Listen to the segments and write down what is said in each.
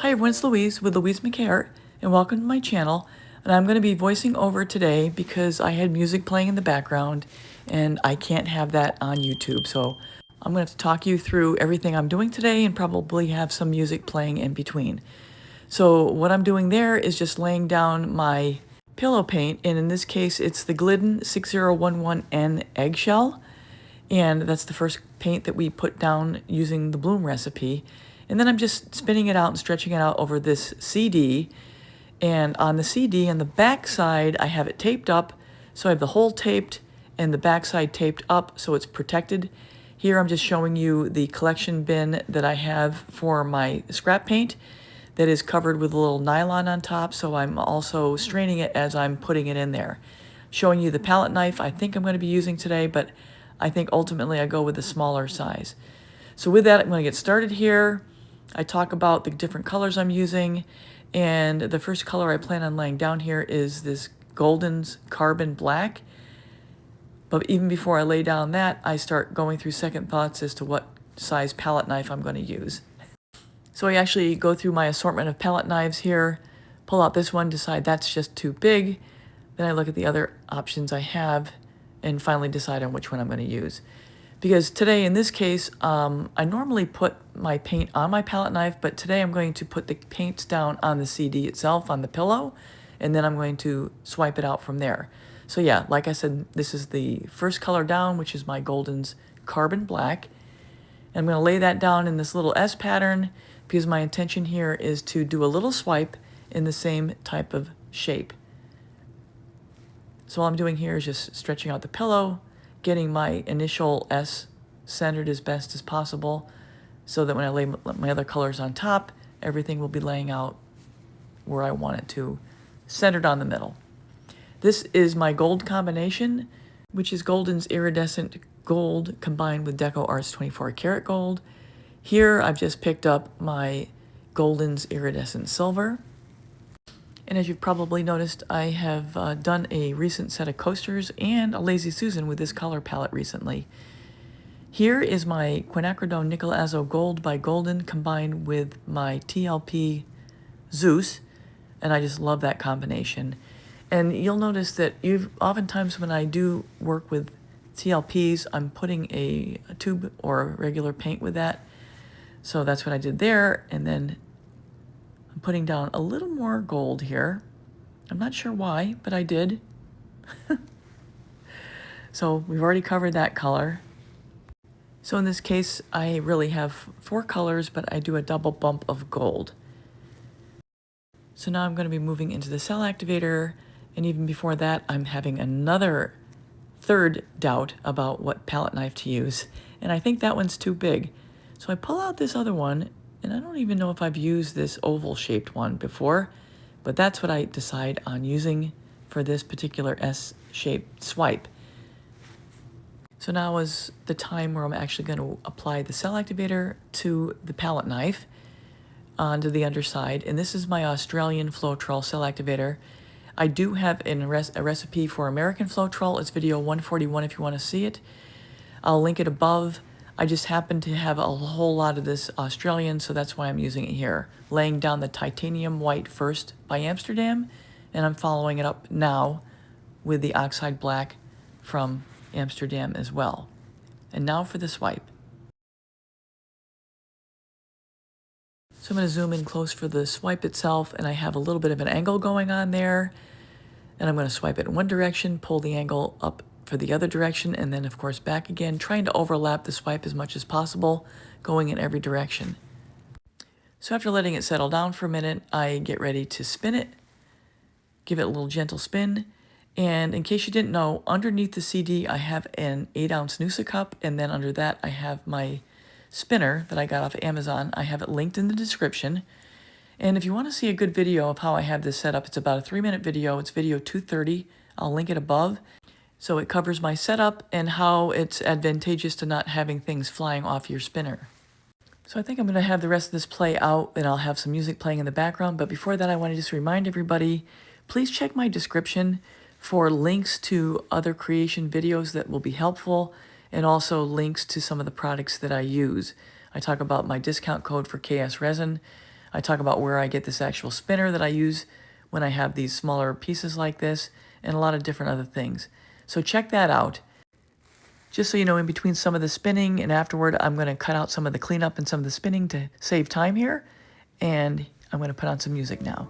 Hi everyone, it's Louise with louisemckayart, and welcome to my channel. And I'm going to be voicing over today because I had music playing in the background and I can't have that on YouTube. So I'm going to have to talk you through everything I'm doing today and probably have some music playing in between. So what I'm doing there is just laying down my pillow paint, and in this case it's the Glidden 6011N Eggshell. And that's the first paint that we put down using the bloom recipe. And then I'm just spinning it out and stretching it out over this CD. And on the CD, on the back side, I have it taped up. So I have the hole taped and the back side taped up so it's protected. Here I'm just showing you the collection bin that I have for my scrap paint that is covered with a little nylon on top. So I'm also straining it as I'm putting it in there. Showing you the palette knife I think I'm going to be using today, but I think ultimately I go with the smaller size. So with that, I'm going to get started here. I talk about the different colors I'm using, and the first color I plan on laying down here is this Golden's Carbon Black. But even before I lay down that, I start going through second thoughts as to what size palette knife I'm going to use. So I actually go through my assortment of palette knives here, pull out this one, decide that's just too big. Then I look at the other options I have and finally decide on which one I'm going to use. Because today, in this case, I normally put my paint on my palette knife, but today I'm going to put the paints down on the CD itself, on the pillow, and then I'm going to swipe it out from there. So yeah, like I said, this is the first color down, which is my Golden's Carbon Black. And I'm going to lay that down in this little S pattern because my intention here is to do a little swipe in the same type of shape. So all I'm doing here is just stretching out the pillow, getting my initial S centered as best as possible so that when I lay my other colors on top, everything will be laying out where I want it to, centered on the middle. This is my gold combination, which is Golden's Iridescent Gold combined with DecoArt's 24 karat gold. Here I've just picked up my Golden's Iridescent Silver. And as you've probably noticed, I have done a recent set of coasters and a Lazy Susan with this color palette recently. Here is my Quinacridone Nickel Azo Gold by Golden combined with my TLP Zeus, and I just love that combination. And you'll notice that oftentimes when I do work with TLPs, I'm putting a tube or regular paint with that. So that's what I did there, and then I'm putting down a little more gold here. I'm not sure why, but I did. So we've already covered that color. So in this case, I really have 4 colors, but I do a double bump of gold. So now I'm going to be moving into the cell activator, and even before that, I'm having another third doubt about what palette knife to use, and I think that one's too big. So I pull out this other one, and I don't even know if I've used this oval-shaped one before, but that's what I decide on using for this particular S-shaped swipe. So now is the time where I'm actually going to apply the cell activator to the palette knife onto the underside, and this is my Australian Floetrol cell activator. I do have a recipe for American Floetrol. It's video 141 if you want to see it. I'll link it above. I just happen to have a whole lot of this Australian, so that's why I'm using it here. Laying down the Titanium White first by Amsterdam, and I'm following it up now with the Oxide Black from Amsterdam as well. And now for the swipe. So I'm going to zoom in close for the swipe itself, and I have a little bit of an angle going on there. And I'm going to swipe it in one direction, pull the angle up for the other direction, and then of course back again, trying to overlap the swipe as much as possible, going in every direction. So after letting it settle down for a minute, I get ready to spin it, give it a little gentle spin, and in case you didn't know, underneath the CD I have an 8-ounce Noosa cup, and then under that I have my spinner that I got off of Amazon. I have it linked in the description. And if you want to see a good video of how I have this set up, it's about a 3-minute video. It's video 230. I'll link it above. So it covers my setup and how it's advantageous to not having things flying off your spinner. So I think I'm going to have the rest of this play out, and I'll have some music playing in the background. But before that, I want to just remind everybody, please check my description for links to other creation videos that will be helpful, and also links to some of the products that I use. I talk about my discount code for KS Resin. I talk about where I get this actual spinner that I use when I have these smaller pieces like this, and a lot of different other things. So check that out. Just so you know, in between some of the spinning and afterward, I'm going to cut out some of the cleanup and some of the spinning to save time here. And I'm going to put on some music now.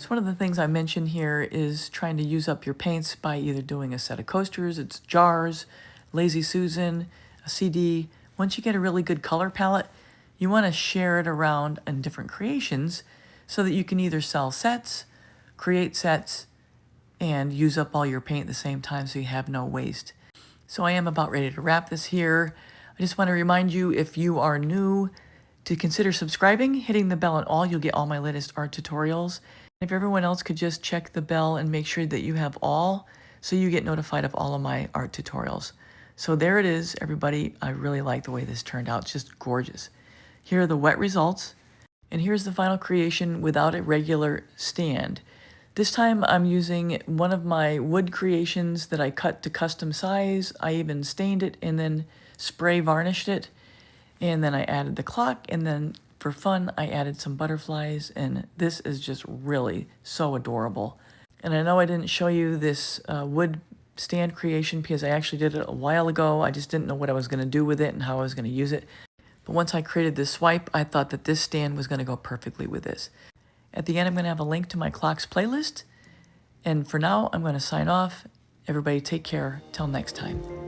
So one of the things I mentioned here is trying to use up your paints by either doing a set of coasters, it's jars, Lazy Susan, a CD. Once you get a really good color palette, you want to share it around in different creations so that you can either sell sets, create sets, and use up all your paint at the same time so you have no waste. So I am about ready to wrap this here. I just want to remind you, if you are new, to consider subscribing, hitting the bell and all, you'll get all my latest art tutorials. If everyone else could just check the bell and make sure that you have all, so you get notified of all of my art tutorials. So there it is, everybody. I really like the way this turned out. It's just gorgeous. Here are the wet results, and here's the final creation without a regular stand. This time I'm using one of my wood creations that I cut to custom size. I even stained it and then spray varnished it. And then I added the clock, and then for fun, I added some butterflies, and this is just really so adorable. And I know I didn't show you this wood stand creation because I actually did it a while ago. I just didn't know what I was going to do with it and how I was going to use it. But once I created this swipe, I thought that this stand was going to go perfectly with this. At the end, I'm going to have a link to my clocks playlist. And for now, I'm going to sign off. Everybody take care. Till next time.